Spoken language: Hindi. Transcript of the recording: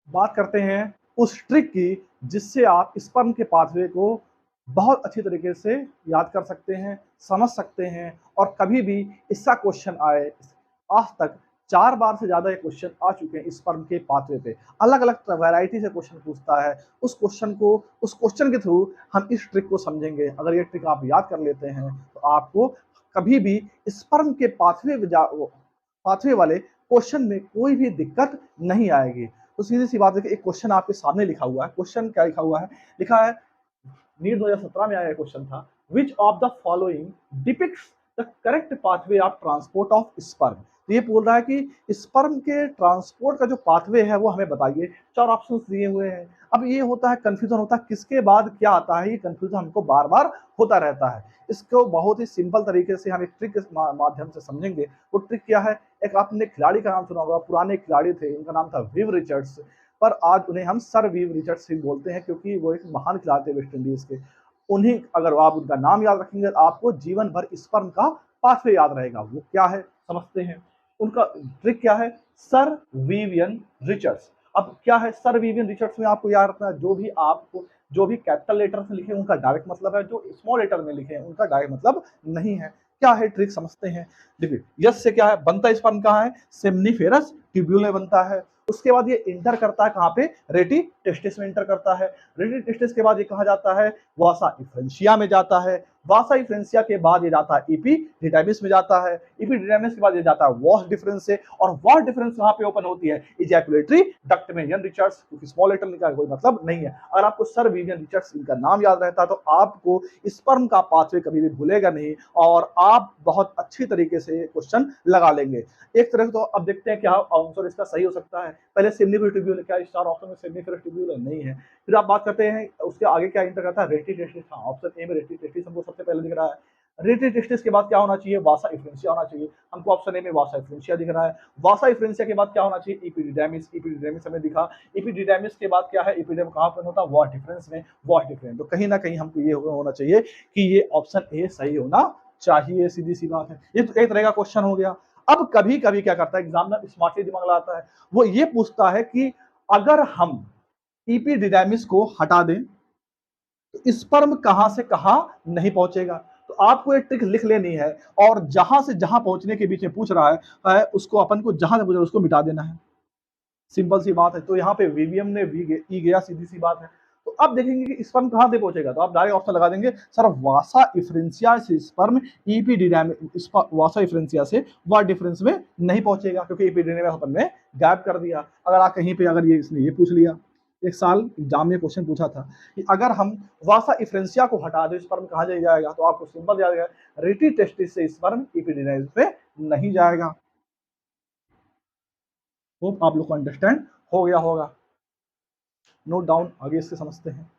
बात करते हैं उस ट्रिक की जिससे आप स्पर्म के पाथवे को बहुत अच्छी तरीके से याद कर सकते हैं, समझ सकते हैं और कभी भी इसका क्वेश्चन आए, आज तक 4 बार से ज़्यादा ये क्वेश्चन आ चुके हैं स्पर्म के पाथवे पे। अलग-अलग वैरायटी से क्वेश्चन पूछता है। उस क्वेश्चन के थ्रू हम इस ट्रिक को समझेंगे। अगर ये ट्रिक आप याद कर लेते हैं, तो आपको कभी भी स्पर्म के पाथवे वाले क्वेश्चन में कोई भी दिक्कत नहीं आएगी। तो सीधी-सी बात है कि एक क्वेश्चन आपके सामने लिखा हुआ है। क्वेश्चन क्या लिखा हुआ है? लिखा है नीट 2017 में आया क्वेश्चन था, which of the following depicts the correct pathway of transport of sperm. तो ये बोल रहा है कि स्पर्म के ट्रांसपोर्ट का जो पाथवे है वो हमें बताइए। 4 ऑप्शंस दिए हुए हैं। अब ये होता है कंफ्यूजन होता है किसके बाद क्या आता है, ये कंफ्यूजन हमको बार-बार होता रहता है। इसको बहुत ही सिंपल तरीके से हम एक ट्रिक के माध्यम से समझेंगे। वो ट्रिक क्या है? एक आपने खिलाड़ी का नाम सुना होगा, पुराने खिलाड़ी थे, उनका नाम था विव रिचर्ड्स। पर आज उन्हें हम सर वीव रिचर्ड्स ही बोलते हैं क्योंकि वो एक महान खिलाड़ी थे वेस्ट इंडीज के। उन्हीं अगर आप उनका नाम याद रखेंगे तो आपको जीवन भर स्पर्म का पाथवे याद रहेगा। वो क्या है समझते हैं। उनका ट्रिक क्या है? Sir Vivian Richards. अब क्या है सर विवियन रिचर्ड्स में आपको याद रखना है, जो भी कैपिटल लेटर से लिखे उनका डायरेक्ट मतलब है, जो स्मॉल लेटर में लिखे हैं उनका डायरेक्ट मतलब नहीं है। क्या है ट्रिक समझते हैं। देखिए यस से क्या है बनता, स्पर्म कहाँ है? सेमनीफेरस ट्यूब्यूल में बनता है। उसके बाद ये इंटर करता है कहाँ पे? रेटी टेस्टिस में इंटर करता है। रेटी टेस्टिस के बाद ये कहाँ जाता है? वासा इफ्रेंशिया में जाता है। वासा इफ्रेंशिया के बाद ये जाता है इपीडिडाइमिस में जाता है। इपीडिडाइमिस के बाद ये जाता है वॉश डिफरेंस से, और वॉश डिफरेंस कहाँ पे ओपन होती है? इजैकुलेटरी डक्ट में। यन रिचर्ड्स क्योंकि स्मॉल लेटर का कोई मतलब नहीं है। अगर आपको सर विवियन रिचर्ड्स इनका नाम याद रहता है तो आपको स्पर्म का पाथवे कभी भी भूलेगा नहीं और आप बहुत अच्छी तरीके से क्वेश्चन लगा लेंगे। एक तरह से तो अब देखते हैं क्या आंसर इसका सही हो सकता है। पहले सेमनीफेरस ट्यूब्यूल, क्या स्टार ऑप्शन में सेमनीफेरस ट्यूब्यूल नहीं है। फिर आप बात करते हैं उसके आगे क्या इंटर करता है? रेटी टेस्टिस। हाँ, ऑप्शन ए में रेटी टेस्टिस हमको सबसे पहले दिख रहा है। रेटी टेस्टिस के बाद क्या होना चाहिए? वासा इफ्रेंशिया होना चाहिए। हमको ऑप्शन ए में वासा इफ्रेंशिया दिख रहा है। वासा इफ्रेंशिया के बाद क्या होना चाहिए? इपीडिडाइमिस। इपीडिडाइमिस हमें दिखा। इपीडिडाइमिस के बाद क्या है? इपीडिडाइमिस कहाँ पर होता है? वॉश डिफरेंस में। वॉश डिफरेंस तो कहीं ना कहीं हमको ये होना चाहिए कि ये ऑप्शन ए सही होना चाहिए। सीधी सी बात है। ये तो एक तरह का क्वेश्चन हो गया। अब कभी कभी क्या करता है एग्जामिनर, स्मार्टली दिमाग लगाता है, वो ये पूछता है कि अगर हम इपीडिडाइमिस को हटा दें तो स्पर्म कहां से कहां नहीं पहुंचेगा। तो आपको एक ट्रिक लिख लेनी है और जहां से जहां पहुंचने के बीच में पूछ रहा है उसको अपन को जहां से पूछ रहा है उसको मिटा देना है। सिंपल सी बात है। तो यहाँ पे वीवीएम ने ई गया, सीधी सी बात है। तो अब देखेंगे कि स्पर्म कहां से पहुंचेगा, तो आप डायरेक्ट ऑप्शन लगा देंगे सर वासा इफ्रेंसिया से स्पर्म वासा इफ्रेंसिया से वॉट डिफरेंस में नहीं पहुंचेगा क्योंकि इपीडिडाइमिस अपन ने गायब कर दिया। अगर आप कहीं पे अगर ये इसने ये पूछ लिया, एक साल एग्जाम में क्वेश्चन पूछा था कि अगर हम वासा इफ्रेंसिया को हटा दे स्पर्म कहां जाएगा, तो आपको सिंपल याद है रेटी टेस्टिस से स्पर्म इपीडिडाइमिस पे नहीं जाएगा। होप आप लोग को अंडरस्टैंड हो गया होगा। नोट डाउन, आगे इससे समझते हैं।